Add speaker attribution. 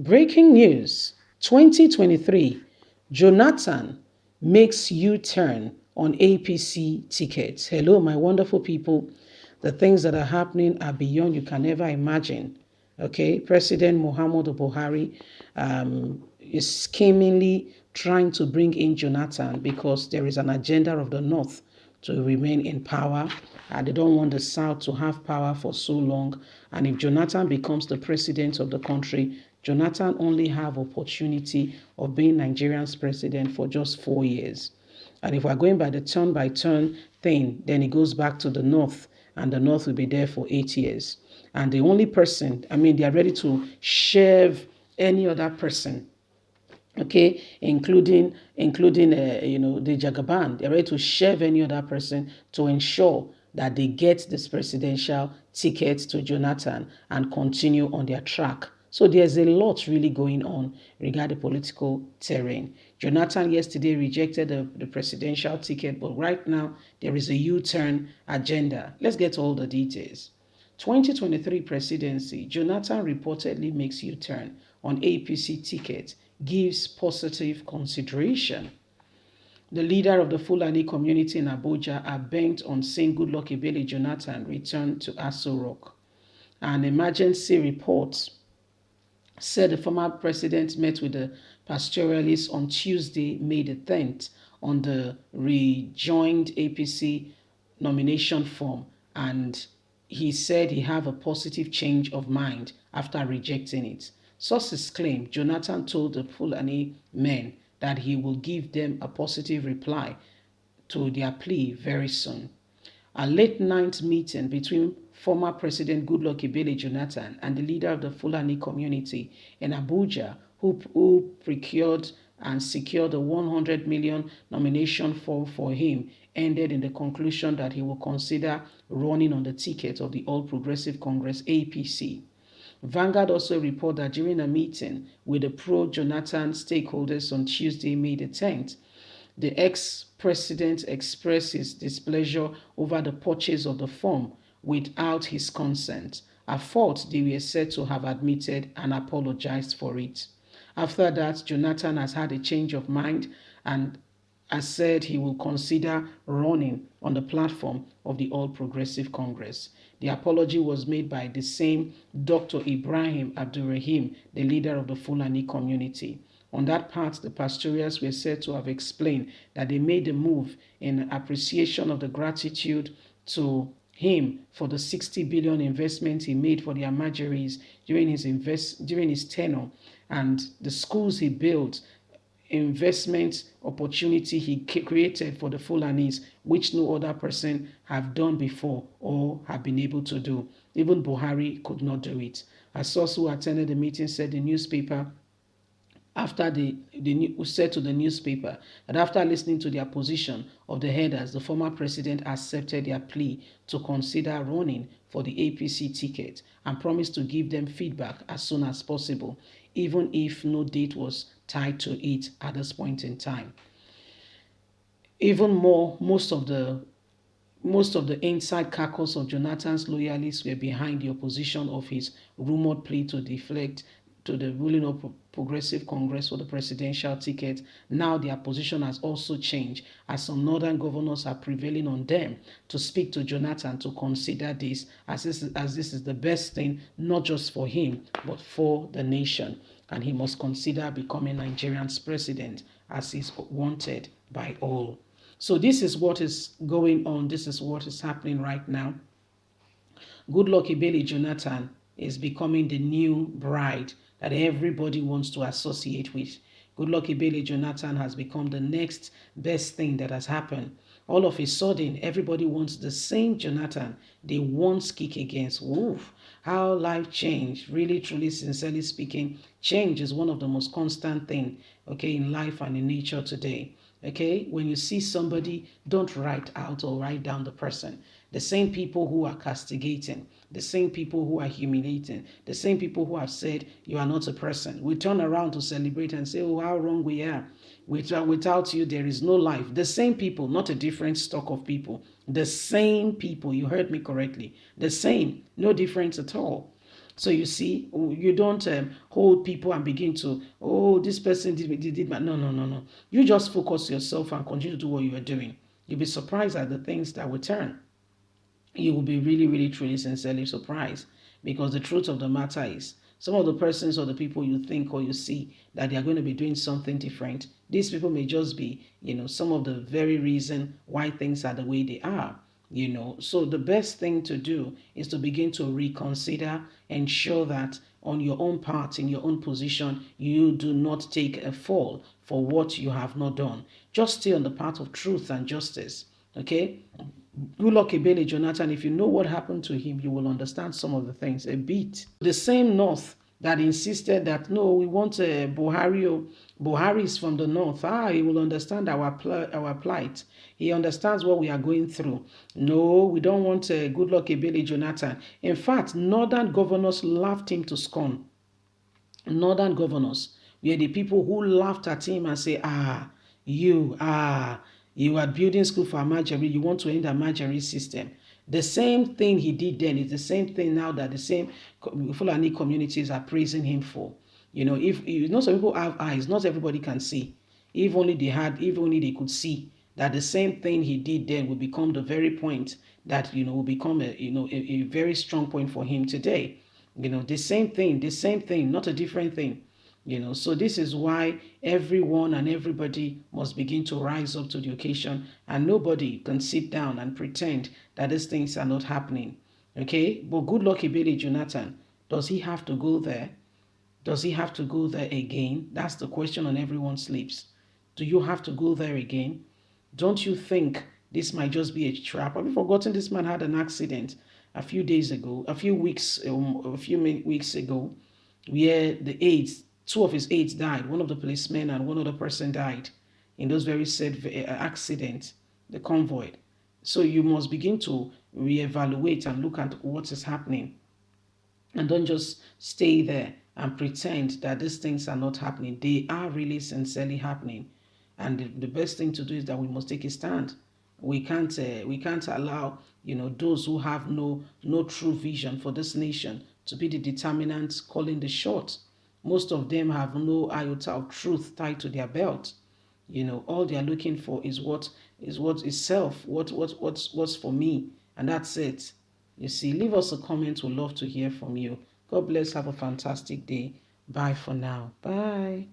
Speaker 1: Breaking news 2023 Jonathan makes U-turn on APC tickets. Hello, my wonderful people. The things that are happening are beyond you can ever imagine. Okay, President Muhammadu Buhari is schemingly trying to bring in Jonathan because there is an agenda of the North to remain in power, and they don't want the South to have power for so long. And if Jonathan becomes the president of the country, Jonathan only have opportunity of being Nigerian's president for just 4 years. And if we're going by the turn by turn thing, then it goes back to the North, and the North will be there for 8 years. And the only person, they are ready to shave any other person, okay, including the Jagaban. They're ready to shave any other person to ensure that they get this presidential ticket to Jonathan and continue on their track. So there's a lot really going on regarding political terrain. Jonathan yesterday rejected the presidential ticket, but right now there is a U-turn agenda. Let's get all the details. 2023 presidency, Jonathan reportedly makes U-turn on APC ticket, gives positive consideration. The leader of the Fulani community in Abuja are bent on seeing Goodluck Ebele Jonathan return to Aso Rock. An emergency report said the former president met with the pastoralists on Tuesday, May the 10th, on the rejoined APC nomination form, and he said he have a positive change of mind after rejecting it. Sources claim Jonathan told the Fulani men that he will give them a positive reply to their plea very soon. A late-night meeting between former President Goodluck Ebele Jonathan and the leader of the Fulani community in Abuja, who procured and secured a 100 million nomination for him, ended in the conclusion that he will consider running on the ticket of the All Progressive Congress APC. Vanguard also reported that during a meeting with the pro-Jonathan stakeholders on Tuesday, May the 10th, the ex-president expressed his displeasure over the purchase of the form without his consent, a fault they were said to have admitted and apologized for it. After that, Jonathan has had a change of mind and has said he will consider running on the platform of the All Progressive Congress. The apology was made by the same Dr. Ibrahim Abdurrahim, the leader of the Fulani community. On that part, the pastoralists were said to have explained that they made the move in appreciation of the gratitude to him for the 60 billion investment he made for the Amajeris during his tenure, and the schools he built, investment opportunity he created for the Fulanis, which no other person have done before or have been able to do. Even Buhari could not do it. A source who attended the meeting said the newspaper after who said to the newspaper that after listening to their position of the headers, the former president accepted their plea to consider running for the APC ticket and promised to give them feedback as soon as possible, even if no date was tied to it at this point in time. Even more, most of the inside caucus of Jonathan's loyalists were behind the opposition of his rumored plea to deflect to the ruling of Progressive Congress for the presidential ticket. Now their position has also changed as some northern governors are prevailing on them to speak to Jonathan to consider this as this is the best thing, not just for him, but for the nation. And he must consider becoming Nigerian's president as is wanted by all. So this is what is going on. This is what is happening right now. Goodluck Ebele Jonathan is becoming the new bride that everybody wants to associate with. Goodluck Ebele Jonathan has become the next best thing that has happened. All of a sudden, everybody wants the same Jonathan they once kick against. Woof. How life changed. Really, truly, sincerely speaking, change is one of the most constant things, okay, in life and in nature today. Okay, when you see somebody, don't write out or write down the person. The same people who are castigating, the same people who are humiliating, the same people who have said you are not a person, we turn around to celebrate and say, oh, how wrong we are. Without you, there is no life. The same people, not a different stock of people. The same people, you heard me correctly. The same, no difference at all. So you see, you don't hold people and begin to, oh, this person did no, no, no, no. You just focus yourself and continue to do what you are doing. You'll be surprised at the things that will turn. You will be really, really, truly, sincerely surprised, because the truth of the matter is, some of the persons or the people you think or you see that they are going to be doing something different, these people may just be, some of the very reason why things are the way they are. So the best thing to do is to begin to reconsider, ensure that on your own part, in your own position, you do not take a fall for what you have not done. Just stay on the path of truth and justice. Okay? Goodluck Ebele Jonathan, if you know what happened to him, you will understand some of the things a bit. The same North that insisted that, no, we want Buhari. Buhari is from the North. He will understand our plight. He understands what we are going through. No, we don't want Goodluck Ebele Jonathan. In fact, Northern governors laughed him to scorn. Northern governors were the people who laughed at him and say, you are building school for Amajiri, you want to end the Amajiri system. The same thing he did then is the same thing now that the same Fulani communities are praising him for. If some people have eyes, not everybody can see. If only they could see that the same thing he did then will become the very point that will become a very strong point for him today. The same thing, not a different thing. So this is why everyone and everybody must begin to rise up to the occasion, and nobody can sit down and pretend that these things are not happening. Okay, but Goodluck Ebele Jonathan, does he have to go there? Does he have to go there again? That's the question on everyone's lips. Do you have to go there again? Don't you think this might just be a trap? Have you forgotten this man had an accident a few days ago, a few weeks ago, where two of his aides died. One of the policemen and one other person died in those very said accidents, the convoy. So you must begin to reevaluate and look at what is happening, and don't just stay there and pretend that these things are not happening. They are really sincerely happening. And the best thing to do is that we must take a stand. We can't allow those who have no true vision for this nation to be the determinants calling the shot. Most of them have no iota of truth tied to their belt. All they are looking for is what is self, what's for me, and that's it. You see, leave us a comment. We'd love to hear from you. God bless. Have a fantastic day. Bye for now. Bye.